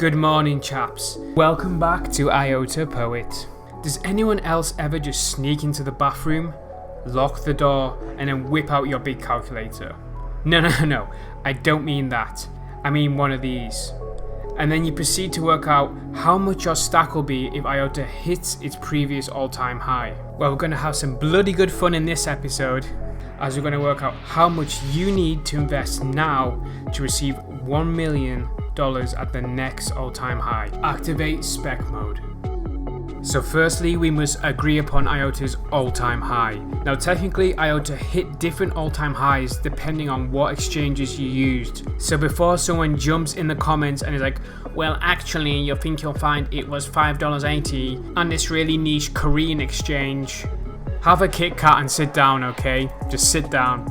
Good morning, chaps. Welcome back to IOTA Poet. Does anyone else ever just sneak into the bathroom, lock the door, and then whip out your big calculator? No, I don't mean that. I mean one of these. And then you proceed to work out how much your stack will be if IOTA hits its previous all-time high. Well, we're going to have some bloody good fun in this episode, as we're going to work out how much you need to invest now to receive $1 million at the next all-time high. Activate spec mode. So firstly, we must agree upon IOTA's all-time high. Now technically, IOTA hit different all-time highs depending on what exchanges you used. So before someone jumps in the comments and is like, well actually you think you'll find it was $5.80 on this really niche Korean exchange, have a Kit Kat and sit down, okay? Just sit down.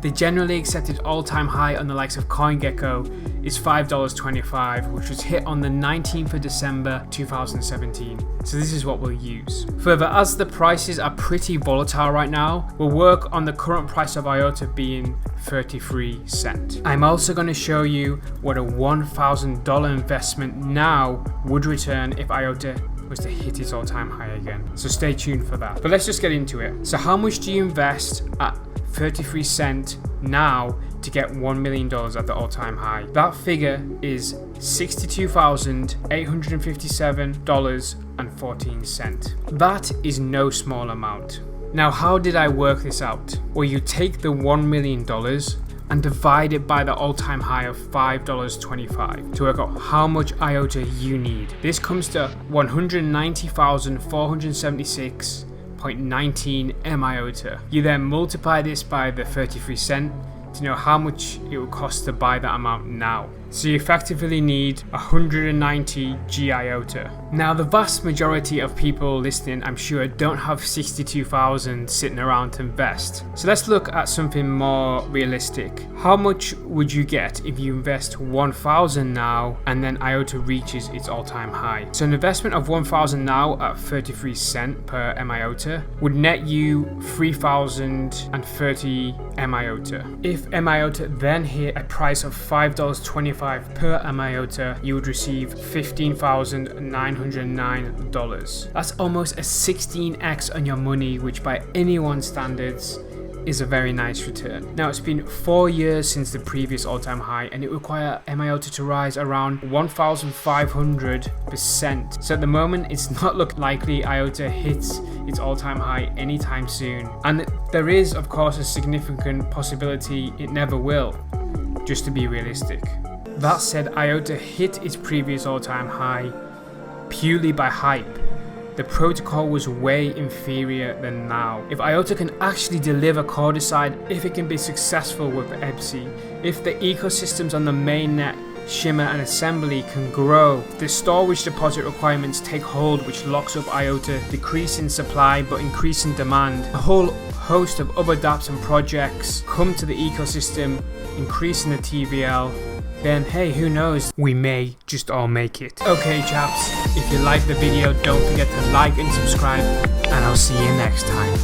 The generally accepted all-time high on the likes of CoinGecko is $5.25, which was hit on the 19th of December 2017. So this is what we'll use. Further, as the prices are pretty volatile right now, we'll work on the current price of IOTA being 33 cents. I'm also going to show you what a $1,000 investment now would return if IOTA was to hit its all-time high again. So stay tuned for that. But let's just get into it. So how much do you invest at 33 cents now to get $1 million at the all-time high? That figure is $62,857.14. That is no small amount. Now, how did I work this out? Well, you take the $1 million and divide it by the all-time high of $5.25 to work out how much IOTA you need. This comes to 190,476.19 MIOTA. You then multiply this by the 33 cents to know how much it will cost to buy that amount now. So you effectively need 190 GIOTA. Now the vast majority of people listening, I'm sure, don't have 62,000 sitting around to invest. So let's look at something more realistic. How much would you get if you invest 1,000 now and then IOTA reaches its all-time high? So an investment of 1,000 now at 33 cents per MIOTA would net you 3,030 MIOTA. If MIOTA then hit a price of $5.25 per MIOTA, you would receive $15,909. That's almost a 16x on your money, which by anyone's standards is a very nice return. Now, it's been 4 years since the previous all-time high, and it requires MIOTA to rise around 1,500%. So at the moment, it's not looking likely IOTA hits its all-time high anytime soon. And there is, of course, a significant possibility it never will, just to be realistic. That said, IOTA hit its previous all-time high purely by hype. The protocol was way inferior than now. If IOTA can actually deliver Codicide, if it can be successful with EBSI, if the ecosystems on the mainnet, Shimmer and Assembly can grow, the storage deposit requirements take hold, which locks up IOTA, decreasing supply but increasing demand, a whole host of other dApps and projects come to the ecosystem, increasing the TVL, then hey, who knows, we may just all make it. Okay chaps, if you liked the video, don't forget to like and subscribe, and I'll see you next time.